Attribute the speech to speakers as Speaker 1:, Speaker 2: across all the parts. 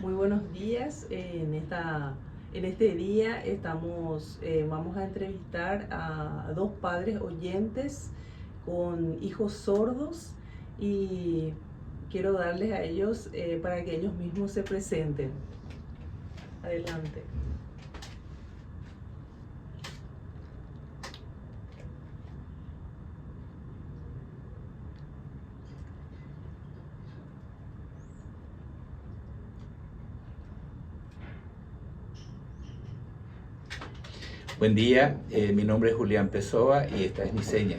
Speaker 1: Muy buenos días. En este día vamos a entrevistar a dos padres oyentes con hijos sordos y quiero darles a ellos para que ellos mismos se presenten. Adelante.
Speaker 2: Buen día, mi nombre es Julián Pessoa y esta es mi seña.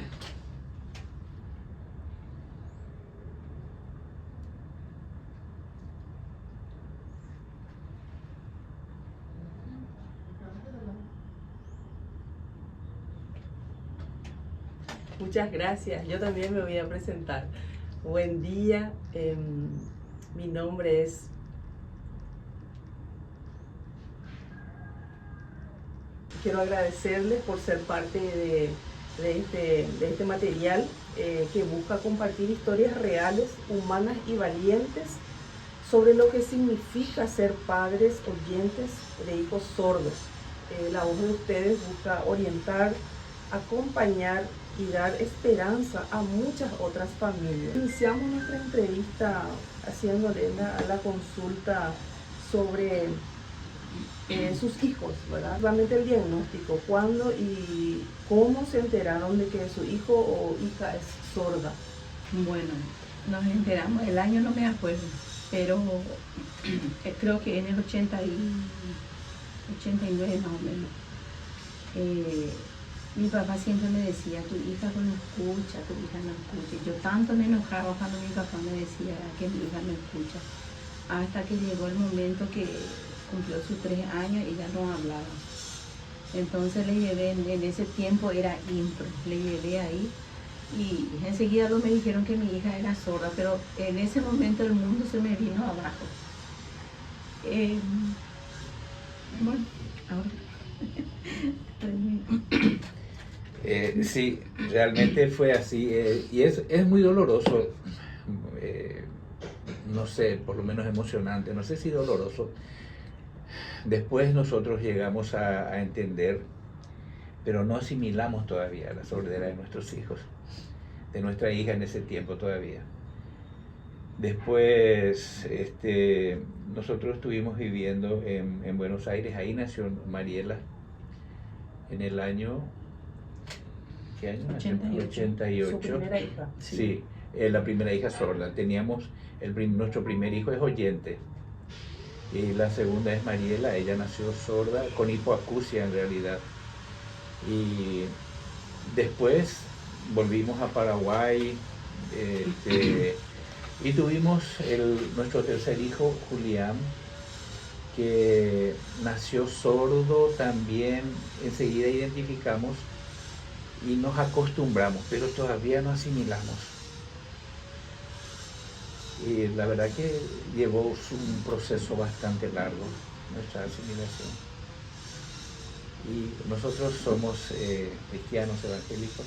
Speaker 1: Muchas gracias. Yo también me voy a presentar. Buen día. Mi nombre es Quiero agradecerles por ser parte de este material que busca compartir historias reales, humanas y valientes sobre lo que significa ser padres oyentes de hijos sordos. La voz de ustedes busca orientar, acompañar y dar esperanza a muchas otras familias. Iniciamos nuestra entrevista haciéndole la consulta sobre sus hijos, ¿verdad? Realmente el diagnóstico, cuándo y cómo se enteraron de que su hijo o hija es sorda.
Speaker 3: Bueno, nos enteramos, el año no me acuerdo, pero creo que en el 89 más o menos. Mi papá siempre me decía, tu hija no escucha, tu hija no escucha. Yo tanto me enojaba cuando mi papá me decía que mi hija no escucha, hasta que llegó el momento que cumplió sus 3 años y ya no hablaba. Entonces le llevé, en ese tiempo era impro, le llevé ahí y enseguida me dijeron que mi hija era sorda, pero en ese momento el mundo se me vino abajo. Bueno, ahora.
Speaker 2: Sí, realmente fue así y es muy doloroso, no sé, por lo menos emocionante, no sé si doloroso. Después nosotros llegamos a entender, pero no asimilamos todavía la sordera de nuestros hijos, de nuestra hija en ese tiempo todavía. Después nosotros estuvimos viviendo en Buenos Aires, ahí nació Mariela en el año, ¿qué año? 88.
Speaker 1: Su primera hija.
Speaker 2: Sí, la primera hija sorda. Teníamos, nuestro primer hijo es oyente y la segunda es Mariela, ella nació sorda, con hipoacusia en realidad. Y después volvimos a Paraguay y tuvimos nuestro tercer hijo, Julián, que nació sordo también. Enseguida identificamos y nos acostumbramos, pero todavía no asimilamos. Y la verdad que llevó un proceso bastante largo nuestra asimilación. Y nosotros somos cristianos evangélicos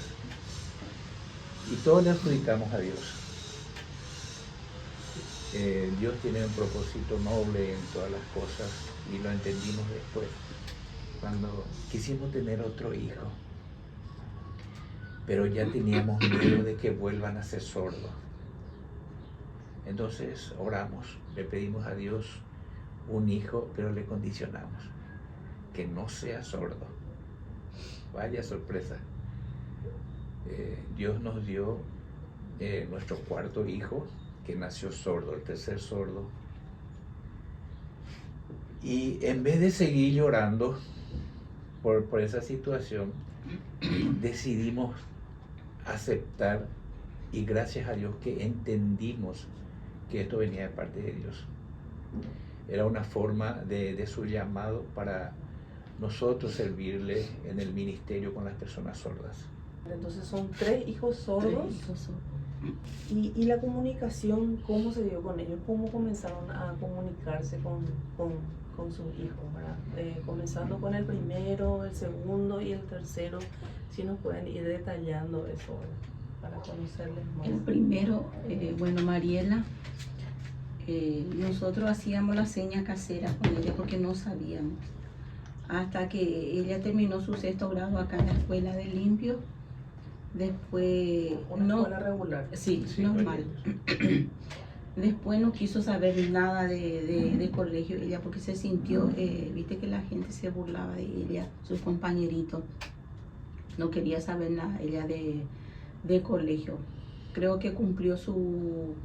Speaker 2: y todos le adjudicamos a Dios. Dios tiene un propósito noble en todas las cosas y lo entendimos después, cuando quisimos tener otro hijo, pero ya teníamos miedo de que vuelvan a ser sordos. Entonces oramos, le pedimos a Dios un hijo, pero le condicionamos que no sea sordo. Vaya sorpresa. Dios nos dio nuestro cuarto hijo, que nació sordo, el tercer sordo. Y en vez de seguir llorando por esa situación, decidimos aceptar, y gracias a Dios que entendimos que esto venía de parte de Dios. Era una forma de su llamado para nosotros servirle en el ministerio con las personas sordas.
Speaker 1: Entonces son 3 hijos sordos.
Speaker 3: 3 hijos sordos.
Speaker 1: Y la comunicación, ¿cómo se dio con ellos? ¿Cómo comenzaron a comunicarse con sus hijos, ¿verdad? Comenzando con el primero, el segundo y el tercero, si nos pueden ir detallando eso, ¿verdad? Para conocerles más.
Speaker 3: El primero, bueno, Mariela, nosotros hacíamos la seña casera con ella porque no sabíamos. Hasta que ella terminó su 6º grado acá en la escuela de limpio. Después...
Speaker 1: Una escuela regular.
Speaker 3: Sí, normal. Después no quiso saber nada de colegio ella porque se sintió, viste que la gente se burlaba de ella, sus compañeritos. No quería saber nada ella de colegio. Creo que cumplió su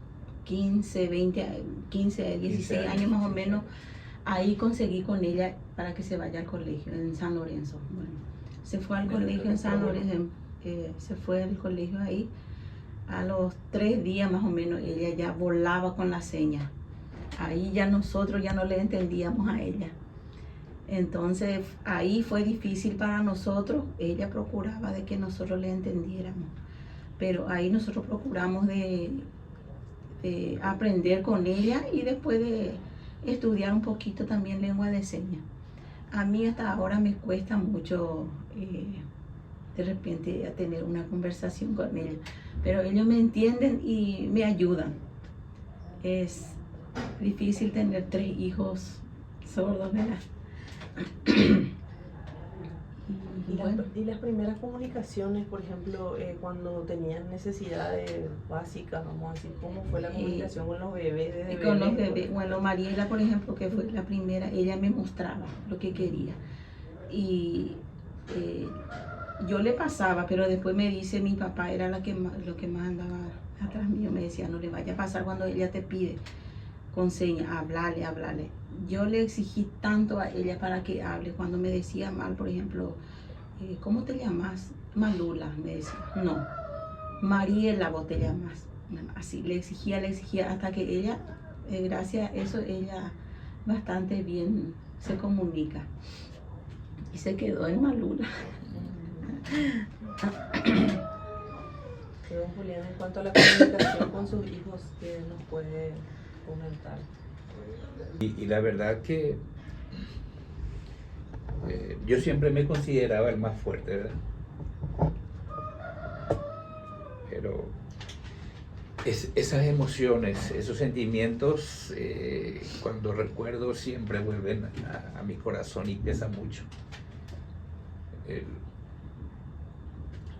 Speaker 3: 15, 16 años más o menos. Ahí conseguí con ella para que se vaya al colegio en San Lorenzo. Bueno, se fue al colegio en San Lorenzo, se fue al colegio ahí. A los 3 días más o menos ella ya volaba con la seña. Ahí ya nosotros ya no le entendíamos a ella. Entonces ahí fue difícil para nosotros. Ella procuraba de que nosotros le entendiéramos. Pero ahí nosotros procuramos de aprender con ella y después de estudiar un poquito también lengua de señas. A mí hasta ahora me cuesta mucho de repente a tener una conversación con ellos, pero ellos me entienden y me ayudan. Es difícil tener 3 hijos sordos, ¿verdad?
Speaker 1: Y las primeras comunicaciones, por ejemplo, cuando tenían necesidades básicas, vamos a decir, ¿cómo fue la comunicación con los bebés? Desde
Speaker 3: con los bebés, bueno, Mariela, por ejemplo, que fue la primera, ella me mostraba lo que quería. Y yo le pasaba, pero después me dice, mi papá era lo que más andaba atrás mío, me decía, no le vaya a pasar cuando ella te pide con señas, hablarle. Yo le exigí tanto a ella para que hable. Cuando me decía mal, por ejemplo, ¿cómo te llamas? Malula, me decía. No, Mariela, vos te llamas. Así, le exigía, hasta que ella, gracias a eso, ella bastante bien se comunica. Y se quedó en Malula.
Speaker 1: Don Julián, en cuanto a la comunicación con sus hijos, ¿qué nos puede comentar?
Speaker 2: Y la verdad que yo siempre me consideraba el más fuerte, ¿verdad? Pero esas emociones, esos sentimientos, cuando recuerdo siempre vuelven a mi corazón y pesa mucho.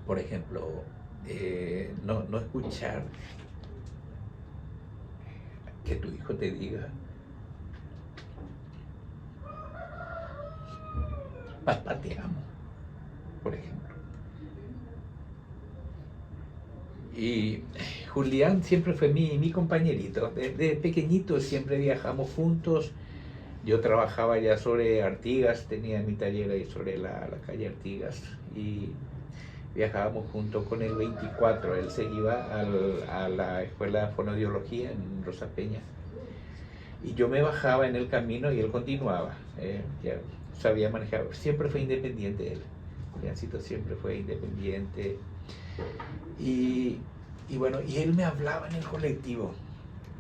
Speaker 2: Por ejemplo, no escuchar que tu hijo te diga, papá te amo, por ejemplo. Y Julián siempre fue mi compañerito. Desde pequeñito siempre viajamos juntos. Yo trabajaba ya sobre Artigas, tenía mi taller ahí sobre la calle Artigas y viajábamos juntos con el 24. Él se iba a la escuela de fonodiología en Rosa Peña y yo me bajaba en el camino y él continuaba. Ya sabía manejar, siempre fue independiente él. Juliancito siempre fue independiente y bueno, y él me hablaba en el colectivo,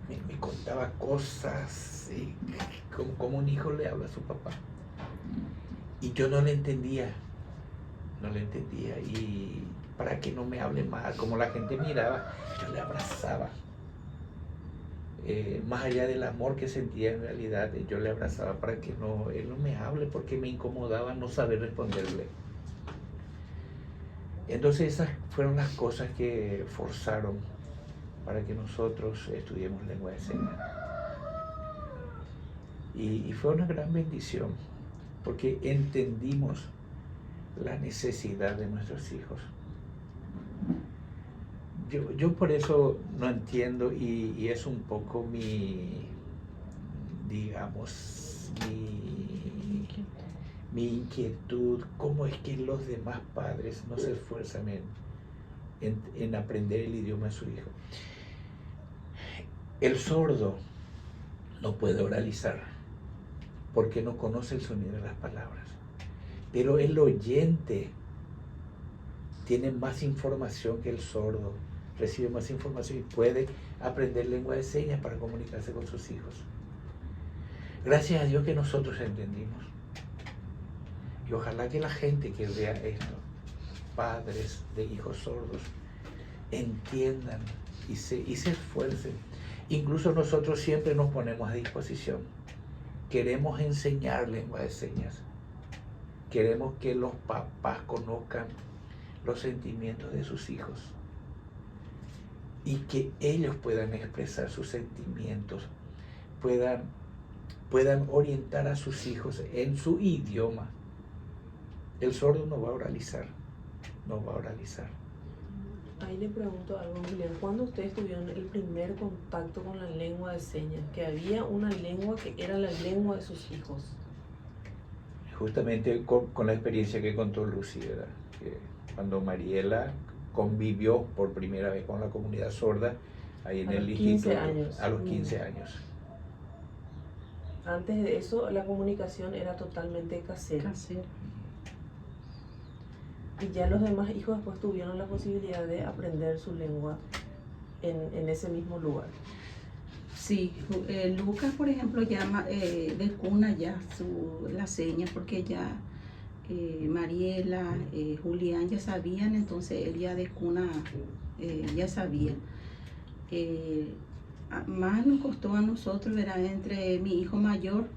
Speaker 2: me contaba cosas, como un hijo le habla a su papá, y yo no le entendía, y para que no me hable mal, como la gente miraba, yo le abrazaba. Más allá del amor que sentía en realidad, yo le abrazaba para que él no me hable, porque me incomodaba no saber responderle. Entonces esas fueron las cosas que forzaron para que nosotros estudiemos lengua de señas. Y fue una gran bendición, porque entendimos la necesidad de nuestros hijos. Yo por eso no entiendo, y es un poco mi inquietud, cómo es que los demás padres no se esfuerzan en aprender el idioma de su hijo. El sordo no puede oralizar porque no conoce el sonido de las palabras, pero el oyente tiene más información que el sordo, recibe más información y puede aprender lengua de señas para comunicarse con sus hijos. Gracias a Dios que nosotros entendimos. Y ojalá que la gente que vea esto, padres de hijos sordos, entiendan y se esfuercen. Incluso nosotros siempre nos ponemos a disposición. Queremos enseñar lengua de señas. Queremos que los papás conozcan los sentimientos de sus hijos y que ellos puedan expresar sus sentimientos, puedan orientar a sus hijos en su idioma. El sordo no va a oralizar, no va a oralizar.
Speaker 1: Ahí le pregunto algo, Julián. ¿Cuándo ustedes tuvieron el primer contacto con la lengua de señas? Que había una lengua que era la lengua de sus hijos.
Speaker 2: Justamente con la experiencia que contó Lucy, ¿verdad? Que cuando Mariela convivió por primera vez con la comunidad sorda, ahí en el distrito,
Speaker 1: 15 años.
Speaker 2: A los 15 años.
Speaker 1: Antes de eso, la comunicación era totalmente casera. Y ya los demás hijos después tuvieron la posibilidad de aprender su lengua en ese mismo lugar.
Speaker 3: Sí, Lucas, por ejemplo, llama de cuna ya la seña, porque ya Mariela, Julián ya sabían, entonces él ya de cuna ya sabía. Más nos costó a nosotros, ¿verdad? Entre mi hijo mayor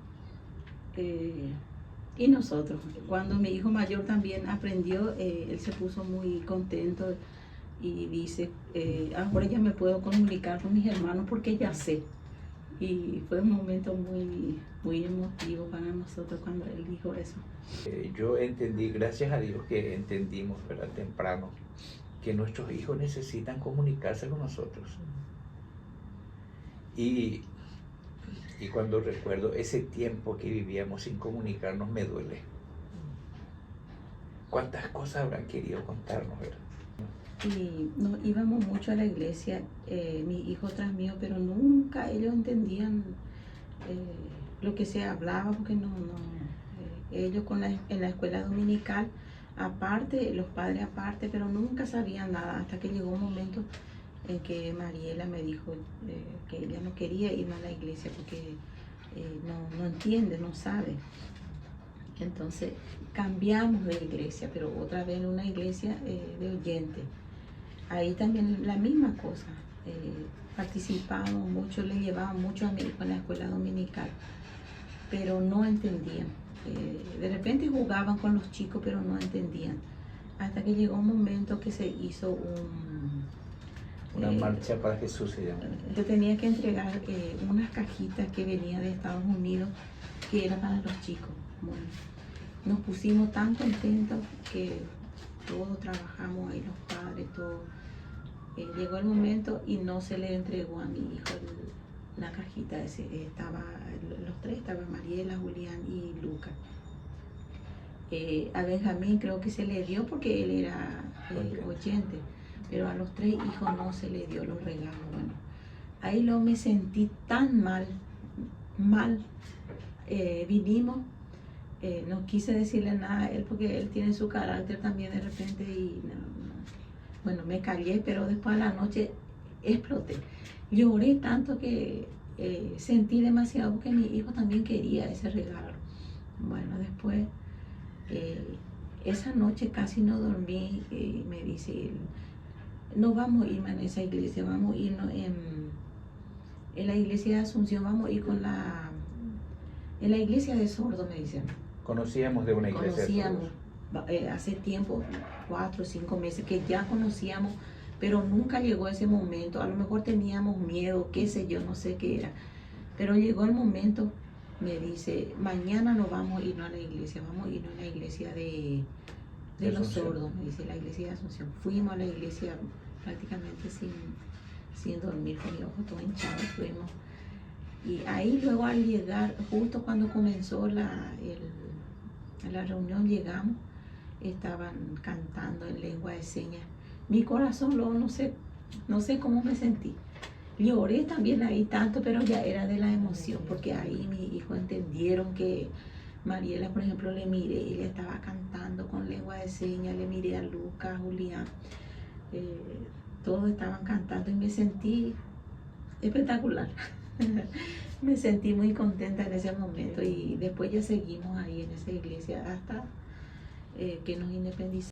Speaker 3: y nosotros. Cuando mi hijo mayor también aprendió, él se puso muy contento y dice, ahora ya me puedo comunicar con mis hermanos porque ya sé. Y fue un momento muy, muy emotivo para nosotros cuando él dijo eso.
Speaker 2: Yo entendí, gracias a Dios que entendimos, ¿verdad? Temprano, que nuestros hijos necesitan comunicarse con nosotros. Y cuando recuerdo ese tiempo que vivíamos sin comunicarnos, me duele. ¿Cuántas cosas habrán querido contarnos, verdad?
Speaker 3: Y nos íbamos mucho a la iglesia, mi hijo tras mío, pero nunca ellos entendían lo que se hablaba, porque ellos en la escuela dominical, aparte, los padres aparte, pero nunca sabían nada, hasta que llegó un momento en que Mariela me dijo que ella no quería ir a la iglesia porque no entiende, no sabe. Entonces cambiamos de iglesia, pero otra vez en una iglesia de oyente. Ahí también la misma cosa, participamos mucho, le llevaba mucho a mi hijo en la escuela dominical, pero no entendían. De repente jugaban con los chicos, pero no entendían. Hasta que llegó un momento que se hizo
Speaker 2: una marcha para Jesús se llama.
Speaker 3: Yo tenía que entregar unas cajitas que venían de Estados Unidos, que era para los chicos. Bueno, nos pusimos tan contentos que todos trabajamos ahí, los padres, todos. Llegó el momento y no se le entregó a mi hijo la cajita. Los tres, estaba Mariela, Julián y Lucas. A Benjamín creo que se le dio porque él era oyente, pero a los tres hijos no se le dio los regalos. Bueno, ahí me sentí tan mal. Vinimos, no quise decirle nada a él porque él tiene su carácter también de repente y bueno, me callé, pero después a la noche exploté. Lloré tanto que sentí demasiado porque mi hijo también quería ese regalo. Bueno, después esa noche casi no dormí y me dice él, no vamos a ir en esa iglesia, vamos a irnos en la iglesia de Asunción, vamos a ir en la iglesia de sordos, me dicen.
Speaker 2: Conocíamos de una iglesia de sordos.
Speaker 3: Hace tiempo, 4 o 5 meses que ya conocíamos, pero nunca llegó ese momento. A lo mejor teníamos miedo, qué sé yo, no sé qué era, pero llegó el momento. Me dice, mañana no vamos a irnos a la iglesia, vamos a irnos a la iglesia de los sordos, me dice, la iglesia de Asunción. Fuimos a la iglesia prácticamente sin dormir, con mi ojo todo hinchado, fuimos. Y ahí luego al llegar, justo cuando comenzó la reunión, llegamos, estaban cantando en lengua de señas. Mi corazón, luego no sé cómo me sentí. Lloré también ahí tanto, pero ya era de la emoción, porque ahí mis hijos entendieron que Mariela, por ejemplo, le miré y ella estaba cantando con lengua de señas, le miré a Lucas, Julián, todos estaban cantando y me sentí espectacular. Me sentí muy contenta en ese momento y después ya seguimos ahí en esa iglesia hasta que nos independizamos.